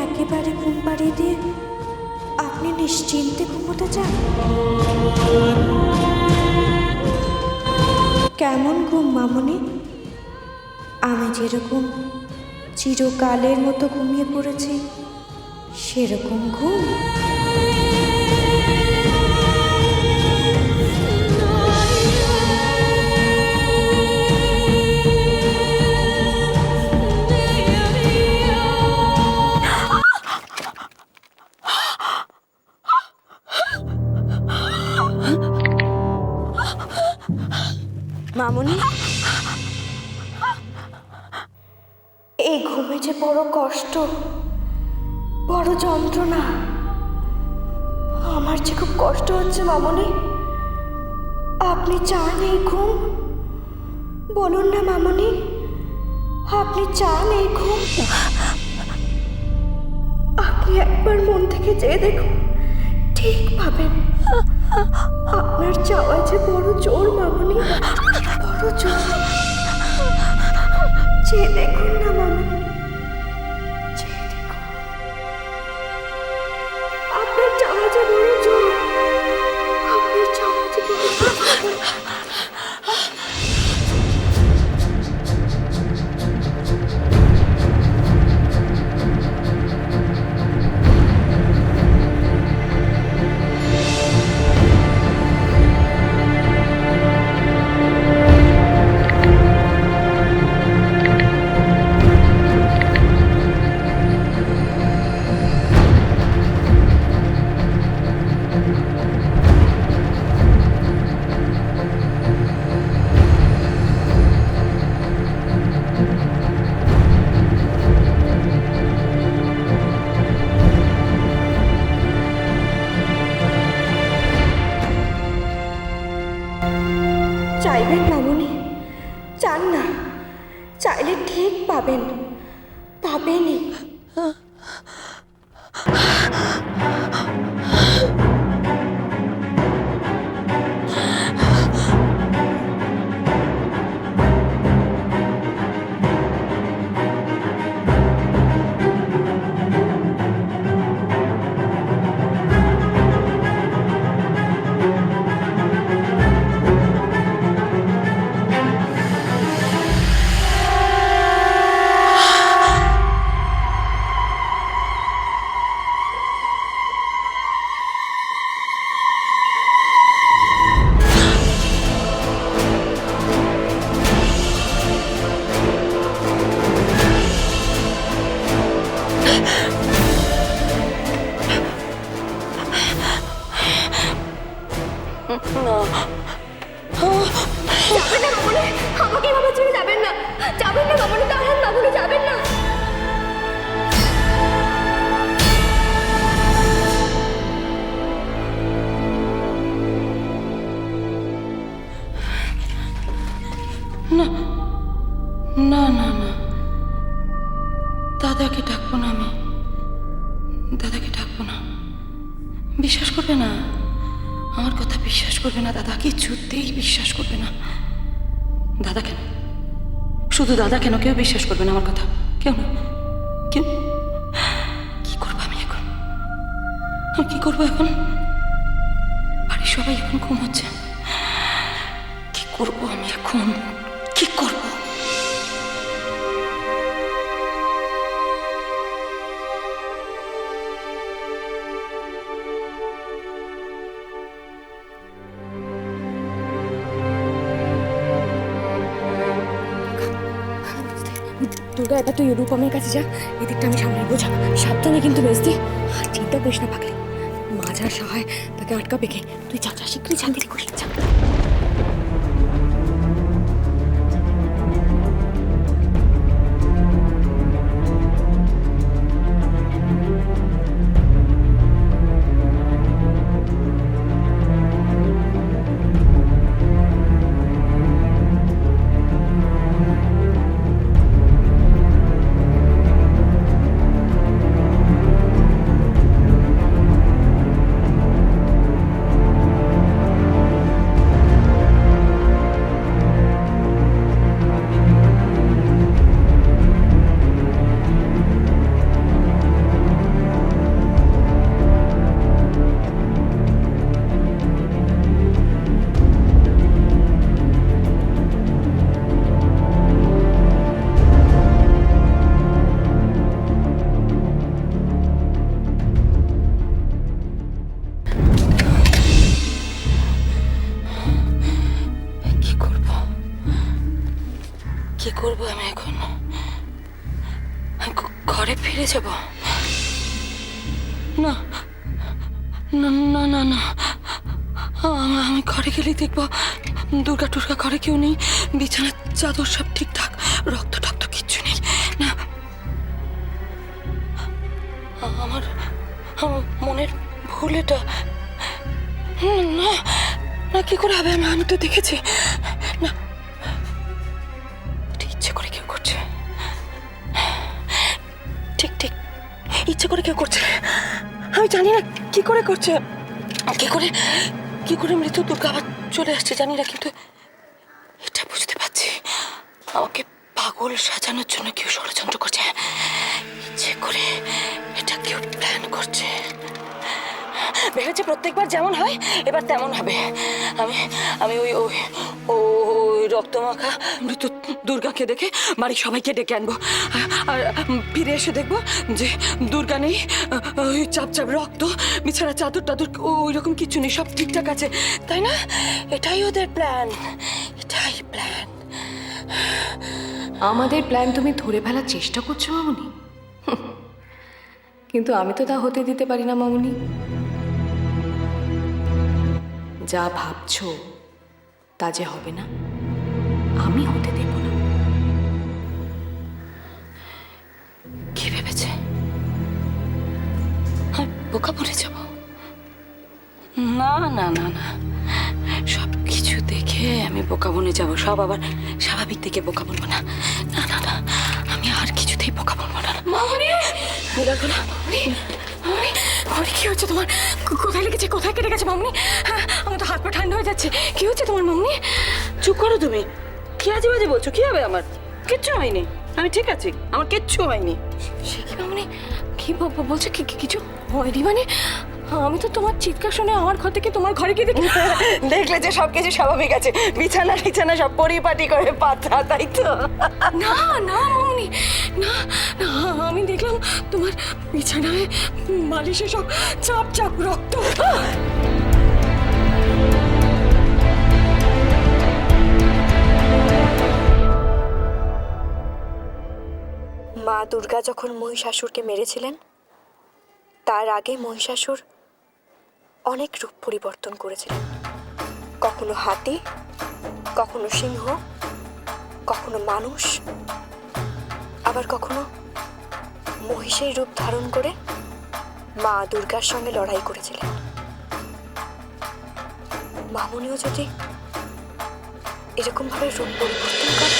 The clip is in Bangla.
একেবারে ঘুম পাড়িয়ে দিয়ে আপনি নিশ্চিন্তে ঘুমোতে চান? কেমন ঘুম মামুনি? আমি যেরকম চিরকালের মতো ঘুমিয়ে পড়েছি সেরকম ঘুম? মামুনি, এই ঘুমে যে বড় কষ্ট, বড় যন্ত্রণা। আমার যে খুব কষ্ট হচ্ছে মামুনি। আপনি চান এই ঘুম? বলুন না মামুনি, আপনি চান এই ঘুম? আপনি একবার মন থেকে চেয়ে দেখুন, ঠিক পাবেন। আপনার চাওয়া যে বড় জোর মামুনি, বড় জোর। চেয়ে দেখুন না মামুনি, চেয়ে দেখুন। আপনার চাওয়া যে বড় জোর, আপনার চাওয়া যে বড় জোর। চাইবেন মামুনি? চান না? চাইলে ঠিক পাবেন, পাবেনই। যাবেন না মামুনি, আমাকে এভাবে ছেড়ে যাবেন না। যাবেন না মামুনি, দাঁড়ান মামুনি, যাবেন না। না না না না, দাদাকে ডাকবো না আমি, দাদাকে ডাকবো না। বিশ্বাস করবে না, আমার কথা বিশ্বাস করবে না দাদা, কিছুতেই বিশ্বাস করবে না। দাদা কেন, শুধু দাদা কেন, কেউ বিশ্বাস করবে না আমার কথা, কেউ না, কেউ। কি করবো আমি এখন? আমি কি করবো এখন? বাড়ির সবাই এখন ঘুমাচ্ছে, কি করবো আমি এখন? কি করবো? দুর্গা, এবার তুই রূপমের কাছে যা, এদিকটা আমি সামনে বোঝা। সাবধানে কিন্তু মেজদি, চিন্তা করিস না পাগলি। মা যা সহায় তাকে আটকাবে কে? তুই যা, যা শীঘ্রই যা, দেরি করিস, যা। করবো আমি এখন? আমি ঘরে ফিরে যাব? না না না না না, আমি ঘরে গেলেই দেখবো দুর্গা টুর্গা ঘরে কেউ নেই, বিছানার চাদর সব ঠিকঠাক, রক্ত টক্ত কিচ্ছু নেই। না, আমার আমার মনের ভুল এটা। না না, কি করে হবে? আমি তো দেখেছি। না, এটা ইচ্ছে করে কেউ করছে। ঠিক ঠিক, ইচ্ছে করে কেউ করছে। আমি জানি না কি করে করছে, কি করে মৃত্যু দুর্গা আবার চলে আসছে জানি না, কিন্তু এটা বুঝতে পারছি আমাকে পাগল সাজানোর জন্য কেউ ষড়যন্ত্র করছে। ইচ্ছে করে এটা কেউ প্ল্যান করছে। ভেবেছে প্রত্যেকবার যেমন হয় এবার তেমন হবে। আমি আমি ওই ওই ওই রক্তমাখা মৃত দুর্গাকে দেখে বাড়ির সবাইকে ডেকে আনবো, আর ফিরে এসে দেখবো যে দুর্গা নেই, ওই চাপ চাপ রক্ত, বিছানা চাদর টাদর ওই রকম কিছু নেই, সব ঠিকঠাক আছে, তাই না? এটাই ওদের প্ল্যান, এটাই প্ল্যান। আমাদের প্ল্যান তুমি ধরে ফেলার চেষ্টা করছো মামুনি, কিন্তু আমি তো তা হতে দিতে পারি না মামুনি। যা ভাবছো তা যে হবে না, আমি হতে দেব না। কি ভেবেছে আমি বোকা বলে যাব? না না না না, সব কিছু দেখে আমি বোকা বনে যাব, সব আবার স্বাভাবিক থেকে বোকা বলবো না। না না না, আমি আর কিছুতেই বোকা বলবো না। মামুনি, মামুনি কি হচ্ছে তোমার? কোথায় লেগেছে, কোথায় কেটে গেছে মামুনি? হ্যাঁ, আমার তো হাত পা ঠান্ডা হয়ে যাচ্ছে। কি হচ্ছে তোমার মামুনি? চুপ করো তুমি, কি আজে বাজে বলছো? কি হবে? আমার কিচ্ছু হয়নি, আমি ঠিক আছি, আমার কিচ্ছু হয়নি। সে কি মামুনি, কি বলছো? কিছু হয়নি মানে? আমি তো তোমার চিৎকার শুনে আমার ঘর থেকে তোমার ঘরে গিয়ে দেখি। দেখলে যে সবকিছু স্বাভাবিক আছে, বিছানা টিছানা সব পরিপাটি করে পাতা, তাই তো? না না মামুনি, না না, আমি দেখলাম তোমার বিছানায় বালিশে সব চাপ চাপ রক্ত। মা দুর্গা যখন মহিষাসুরকে মেরেছিলেন তার আগে মহিষাসুর অনেক রূপ পরিবর্তন করেছিলেন। কখনো হাতি, কখনো সিংহ, কখনো মানুষ, আবার কখনো মহিষের রূপ ধারণ করে মা দুর্গার সঙ্গে লড়াই করেছিলেন। মামুনিও যদি এরকম ভাবে রূপ পরিবর্তন করে।